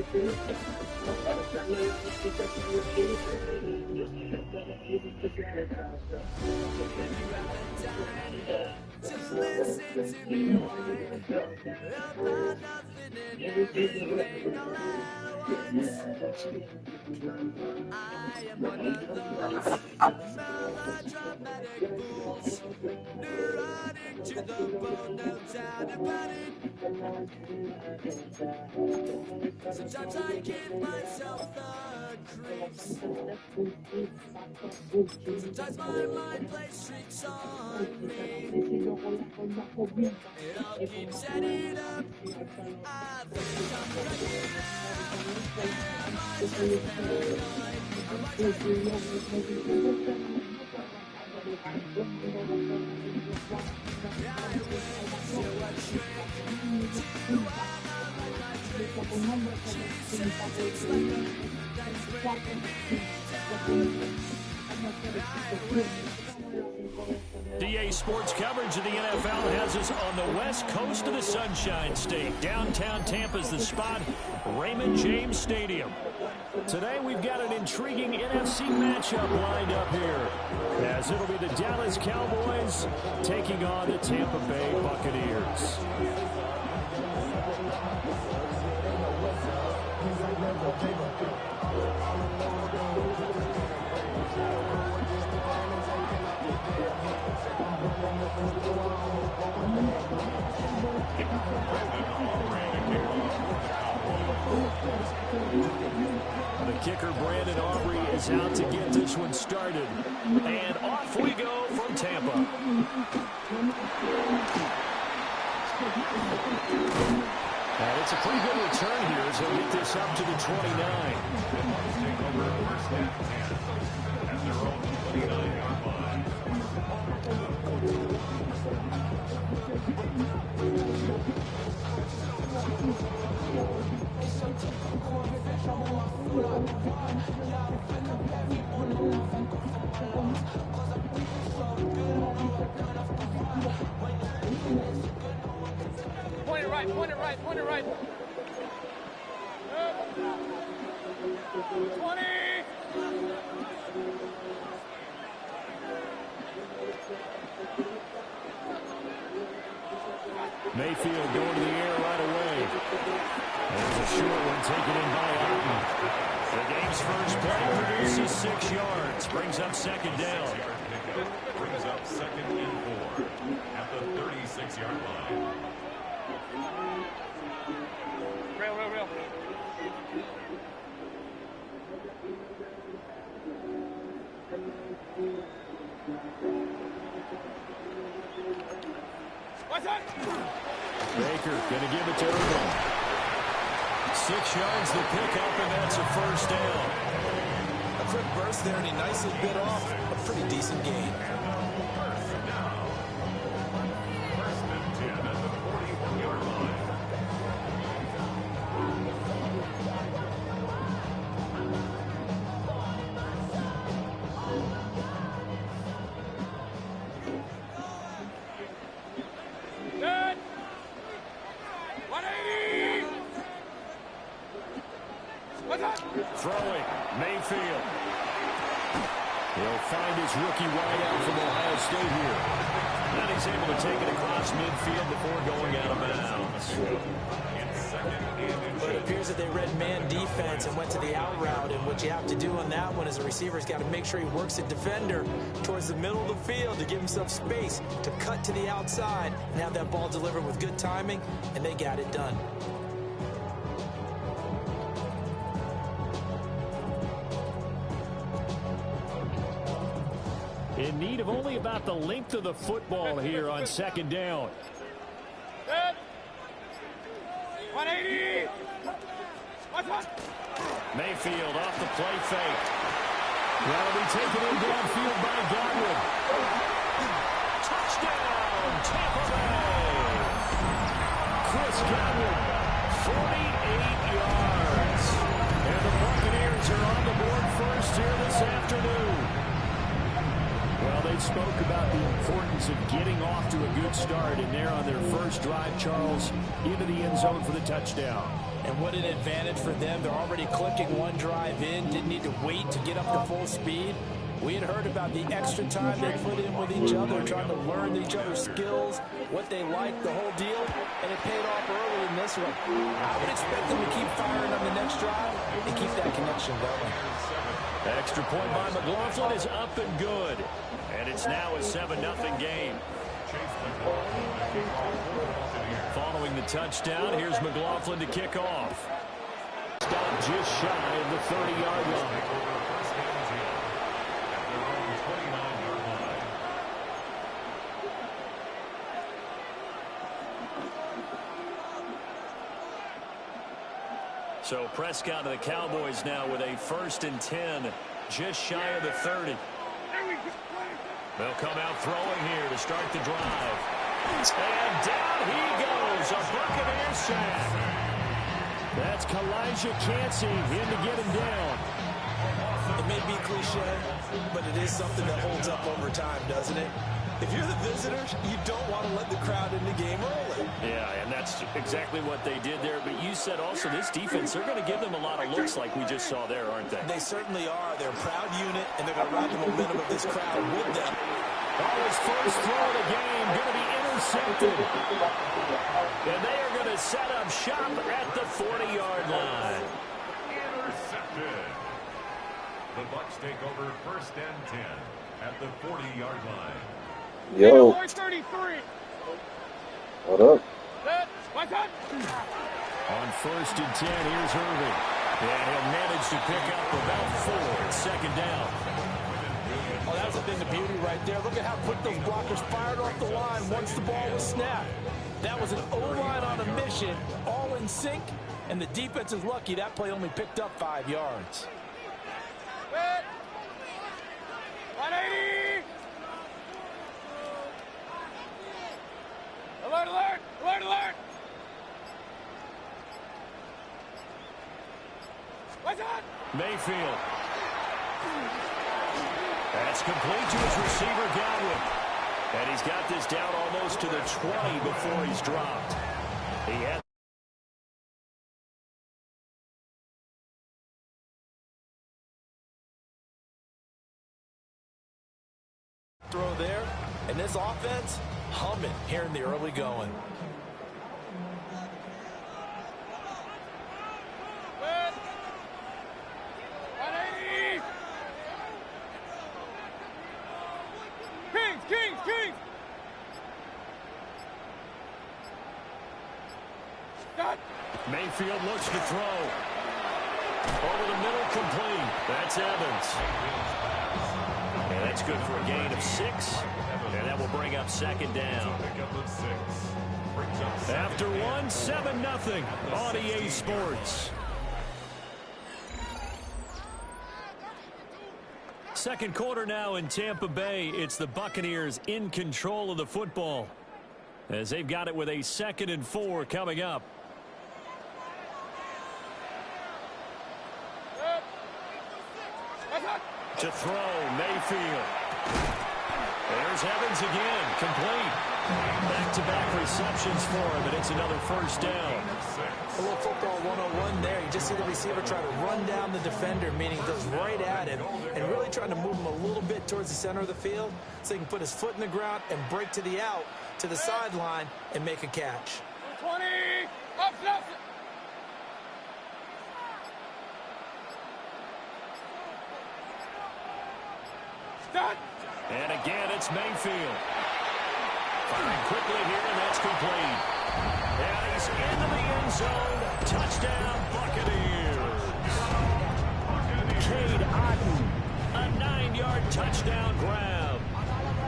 Just listen to me whine about nothing and everything all at once. I am one of those melodramatic fools, neurotic to the bone, no doubt about it. Sometimes I give myself the creeps. Sometimes my mind plays tricks on me. It all keeps adding up. I think I'm cracking up. Am I just paranoid? Am I just I went to a train to another country. She said it's like a that's bringing me down. I went. DA Sports coverage of the NFL has us on the west coast of the Sunshine State. Downtown Tampa's the spot, Raymond James Stadium. Today we've got an intriguing NFC matchup lined up here, as it'll be the Dallas Cowboys taking on the Tampa Bay Buccaneers. The kicker, Brandon Aubrey, is out to get this one started. And off we go from Tampa. And it's a pretty good return here as he'll get this up to the 29. At their own 29-yard line. Point it right, point it right, point it right. 20! Mayfield going to the air right away. There's a short one taken in by Alton. The game's first play produces 6 yards. Brings up second down. Brings up 2nd and 4 at the 36-yard line. Real. What's that? Baker going to give it to Irvin. 6 yards to pick up, and that's a first down. A quick burst there, and he nicely bit off a pretty decent gain. First and 10 at the 41-yard line. Good. 180. What's that? Throwing, Mayfield. He'll find his rookie wideout from Ohio State here. And he's able to take it across midfield before going out of bounds. But it appears that they read man defense and went to the out route, and what you have to do on that one is the receiver's got to make sure he works the defender towards the middle of the field to give himself space to cut to the outside and have that ball delivered with good timing, and they got it done. In need of only about the length of the football here on second down. Good. 180. What's that? Mayfield off the play fake. That'll be taken in downfield by Godwin. Touchdown, Tampa Bay. Chris Godwin, 48 yards. And the Buccaneers are on the board first here this afternoon. Well, they spoke about the importance of getting off to a good start, and they're on their first drive, Charles, into the end zone for the touchdown. And what an advantage for them. They're already clicking one drive in, didn't need to wait to get up to full speed. We had heard about the extra time they put in with each other, trying to learn each other's skills, what they like, the whole deal, and it paid off early in this one. I would expect them to keep firing on the next drive and keep that connection going. Extra point by McLaughlin is up and good. And it's now a 7-0 game. Following the touchdown, here's McLaughlin to kick off. Stop just shy of the 30-yard line. So Prescott and the Cowboys now with a 1st and 10, just shy of the 30. They'll come out throwing here to start the drive. And down he goes, a Buccaneer sack. That's Kalijah Cansey in to get him down. It may be cliche, but it is something that holds up over time, doesn't it? If you're the visitors, you don't want to let the crowd in the game early. Yeah, and that's exactly what they did there. But you said also this defense, they're going to give them a lot of looks like we just saw there, aren't they? They certainly are. They're a proud unit, and they're going to ride the momentum of this crowd with them. His first throw of the game going to be intercepted. And they are going to set up shop at the 40-yard line. Intercepted. The Bucs take over 1st and 10 at the 40-yard line. Yo. 33. What up? On 1st and 10, here's Irving. And he'll manage to pick up about 4 at 2nd down. Oh, that was a thing of beauty right there. Look at how quick those blockers fired off the line once the ball was snapped. That was an O-line on a mission, all in sync, and the defense is lucky that play only picked up 5 yards. 180. Alert, alert, alert, alert. What's on? Mayfield. That's complete to his receiver, Godwin. And he's got this down almost to the 20 before he's dropped. He had throw there, and this offense humming here in the early going. Kings. Stop. Mayfield looks to throw. Over the middle, complete. That's Evans. And that's good for a gain of 6. And that will bring up 2nd down. After 1, 7-0 on EA Sports. Second quarter now in Tampa Bay. It's the Buccaneers in control of the football as they've got it with a 2nd and 4 coming up. To throw, Mayfield. There's Evans again, complete. Back-to-back receptions for him, and it's another 1st down. A little football 101 there. You just see the receiver try to run down the defender, meaning goes right at him, and really trying to move him a little bit towards the center of the field so he can put his foot in the ground and break to the out, to the sideline, and make a catch. 20. Up, up. Stop. And again, it's Mayfield. Firing quickly here, and that's complete. And he's into the end zone. Touchdown, Buccaneers. Cade Otton, a 9-yard touchdown grab.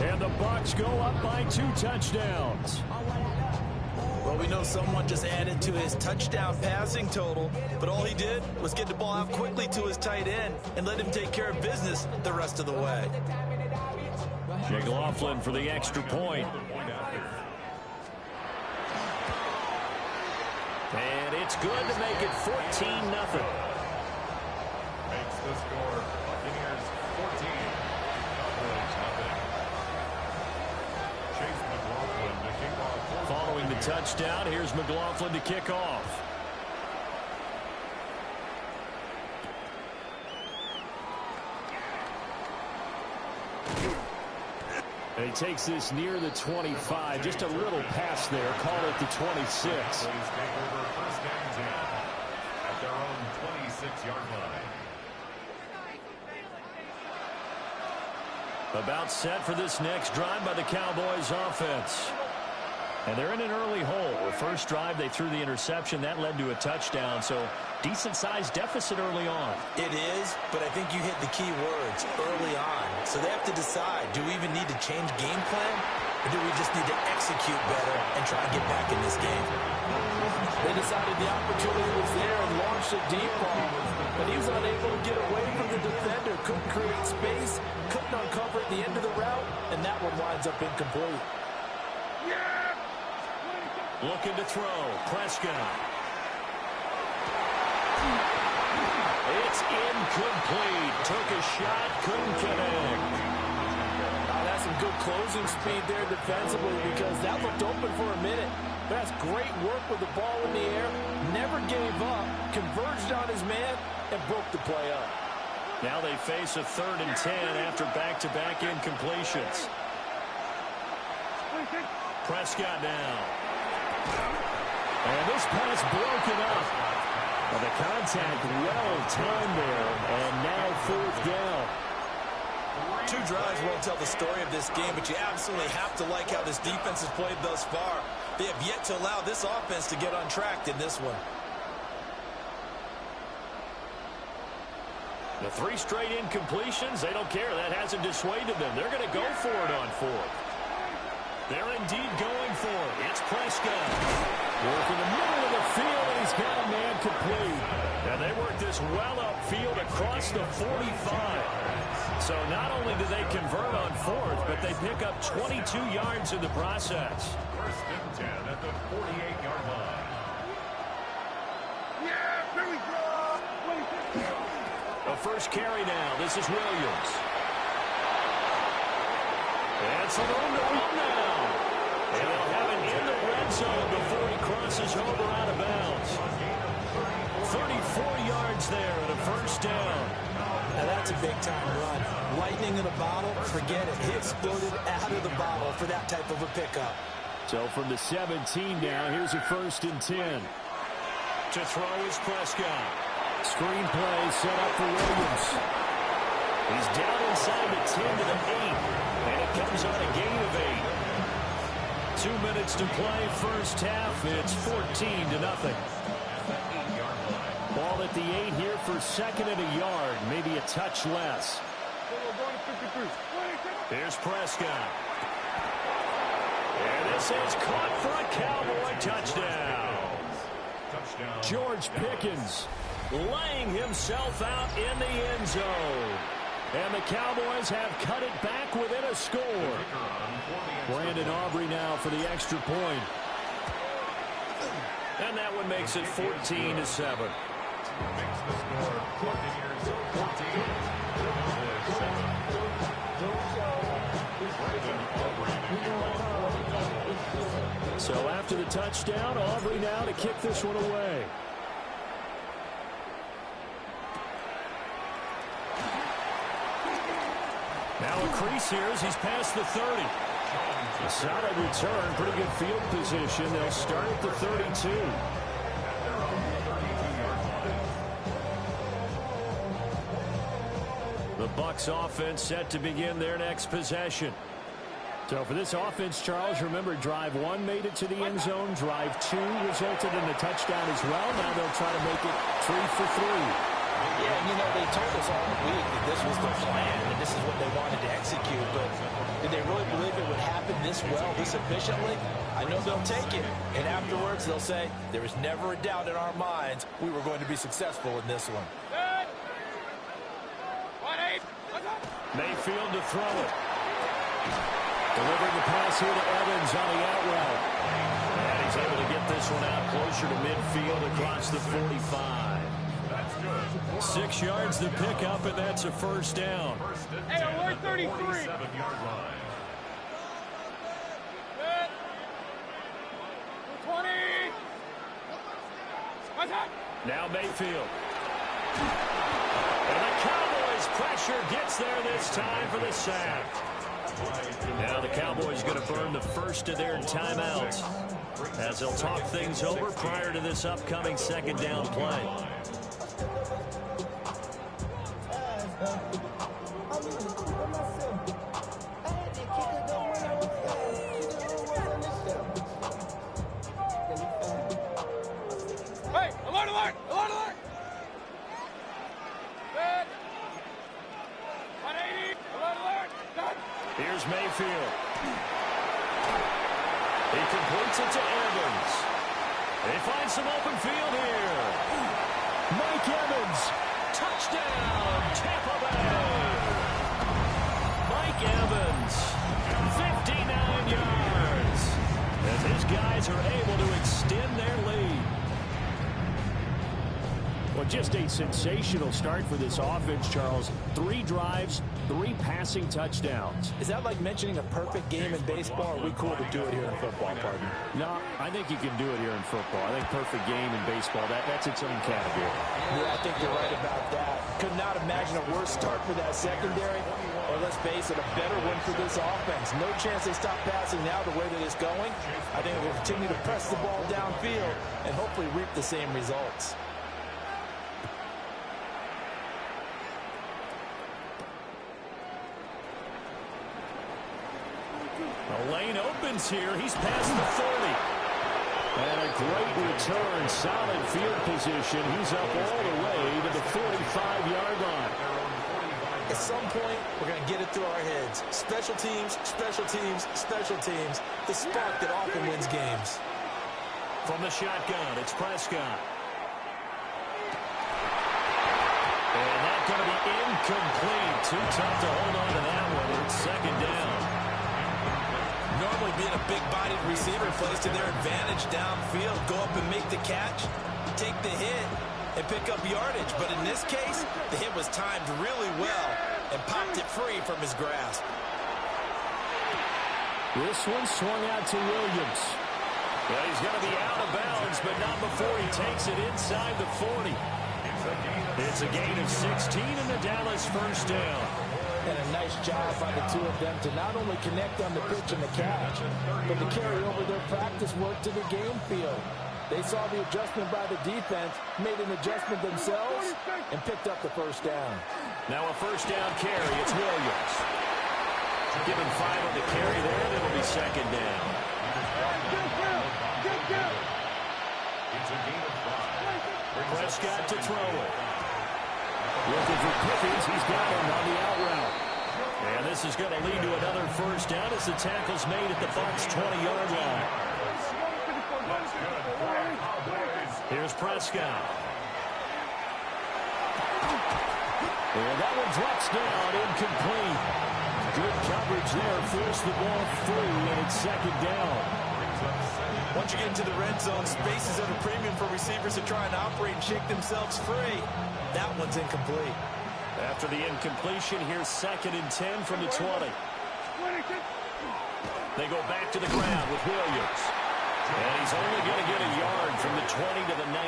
And the Bucs go up by 2 touchdowns. Well, we know someone just added to his touchdown passing total, but all he did was get the ball out quickly to his tight end and let him take care of business the rest of the way. McLaughlin for the extra point. And it's good to make it 14-0. Makes the score Buccaneers 14, Cowboys nothing. Chase McLaughlin to kick off. Following the touchdown, here's McLaughlin to kick off. And he takes this near the 25. Just a little pass there. Call it the 26. Take over first and 10 at their own 26-yard line. About set for this next drive by the Cowboys offense. And they're in an early hole. The first drive, they threw the interception. That led to a touchdown. So decent-sized deficit early on. It is, but I think you hit the key words, early on. So they have to decide, do we even need to change game plan? Or do we just need to execute better and try and get back in this game? They decided the opportunity was there and launched a deep ball. But he was unable to get away from the defender. Couldn't create space. Couldn't uncover at the end of the route. And that one winds up incomplete. Looking to throw. Prescott. It's incomplete. Took a shot. Couldn't connect. That's some good closing speed there defensively because that looked open for a minute. But that's great work with the ball in the air. Never gave up. Converged on his man and broke the play up. Now they face a 3rd and 10 after back-to-back incompletions. Prescott now. And this pass broken up. Well, the contact well-timed there, and now 4th down. 2 drives won't tell the story of this game, but you absolutely have to like how this defense has played thus far. They have yet to allow this offense to get untracked in this one. The 3 straight incompletions, they don't care. That hasn't dissuaded them. They're going to go for it on 4th. They're indeed going for it. It's Prescott. Working the middle of the field, and he's got a man complete. And they work this well upfield across the 45. So not only do they convert on 4th, but they pick up 22 yards in the process. First and 10 at the 48-yard line. Yeah, here we go. A first carry now. This is Williams. And some room to run now. And they'll have it in the red zone before he crosses over out of bounds. 34 yards there and a first down. Now that's a big-time run. Lightning in a bottle, forget it. He exploded out of the bottle for that type of a pickup. So from the 17 now, here's a 1st and 10. To throw is Prescott. Screen play set up for Williams. He's down inside the 10 to the 8. And it comes on a gain of 8. 2 minutes to play first half. It's 14-0. Ball at the 8 here for 2nd and a yard. Maybe a touch less. Here's Prescott. And this is caught for a Cowboy touchdown. George Pickens laying himself out in the end zone. And the Cowboys have cut it back within a score. Brandon Aubrey now for the extra point. And that one makes it 14-7. Makes the score Buccaneers 14, Cowboys 7. So after the touchdown, Aubrey now to kick this one away. Now a crease here as he's past the 30. A solid return, pretty good field position. They'll start at the 32. The Bucs offense set to begin their next possession. So for this offense, Charles, remember drive 1 made it to the end zone. Drive 2 resulted in a touchdown as well. Now they'll try to make it 3 for 3. Yeah, you know, they told us all week that this was their plan and this is what they wanted to execute, but did they really believe it would happen this well, this efficiently? I know they'll take it, and afterwards they'll say, there was never a doubt in our minds we were going to be successful in this one. Mayfield to throw it. Delivering the pass here to Evans on the out route. And he's able to get this one out closer to midfield across the 45. That's good. 6 yards to pick up, and that's a first down. First and 10 at the 47-yard line. 20. What's up? Now Mayfield. And the Cowboys pressure gets there this time for the sack. Now the Cowboys going to burn the first of their timeouts as they'll talk things over prior to this upcoming second down play. Hey, alert, alert, alert, alert! Good. 180, alert, alert, done. Here's Mayfield. He completes it to Evans. They find some open field here. Mike Evans, touchdown, Tampa Bay. Mike Evans, 59 yards. As his guys are able to extend their lead. Well, just a sensational start for this offense, Charles. 3 drives, 3 passing touchdowns. Is that like mentioning a perfect game in baseball, or are we cool to do it here in football, partner? No, I think you can do it here in football. I think perfect game in baseball, that's its own category. Yeah, I think you're right about that. Could not imagine a worse start for that secondary, or let's face it, a better one for this offense. No chance they stop passing now the way that it's going. I think we'll continue to press the ball downfield and hopefully reap the same results. The lane opens here. He's past the 40. And a great return. Solid field position. He's up all the way to the 45-yard line. At some point, we're going to get it through our heads. Special teams, special teams, special teams. The spark that often wins games. From the shotgun, it's Prescott. And that's going to be incomplete. Too tough to hold on to that one. It's second down. Normally being a big-bodied receiver plays to their advantage downfield. Go up and make the catch, take the hit, and pick up yardage. But in this case, the hit was timed really well and popped it free from his grasp. This one swung out to Williams. Well, he's going to be out of bounds, but not before he takes it inside the 40. It's a gain of 16 and the Dallas first down. And a nice job by the two of them to not only connect on the pitch and the catch, but to carry over their practice work to the game field. They saw the adjustment by the defense, made an adjustment themselves, and picked up the first down. Now a first down carry. It's Williams. Give him 5 on the carry there, and it'll be second down. It's a gain of 5. Prescott to throw it. Looking for Pickens. He's got him on the out route. And this is going to lead to another first down as the tackle's made at the Bucs' 20-yard line. Here's Prescott. And that one drops down, incomplete. Good coverage there, forced the ball free, and it's second down. Once you get into the red zone, space is at a premium for receivers to try and operate and shake themselves free. That one's incomplete. After the incompletion, here's 2nd and 10 from the 20. They go back to the ground with Williams. And he's only going to get a yard from the 20 to the 19.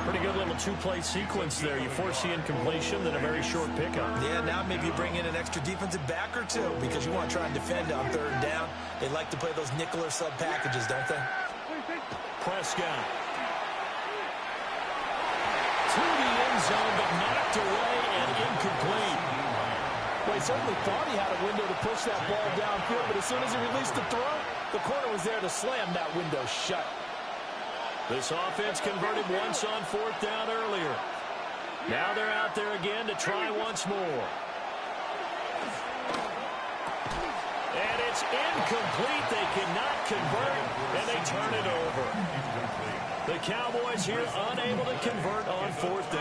Pretty good little 2-play sequence there. You force the incompletion, then a very short pickup. Yeah, now maybe you bring in an extra defensive back or two because you want to try and defend on 3rd down. They like to play those nickel or sub packages, don't they? Prescott. To the end zone, but knocked away and incomplete. Well, he certainly thought he had a window to push that ball downfield, but as soon as he released the throw, the corner was there to slam that window shut. This offense converted once on 4th down earlier. Now they're out there again to try once more. And it's incomplete. They cannot convert, and they turn it over. The Cowboys here unable to convert on 4th down.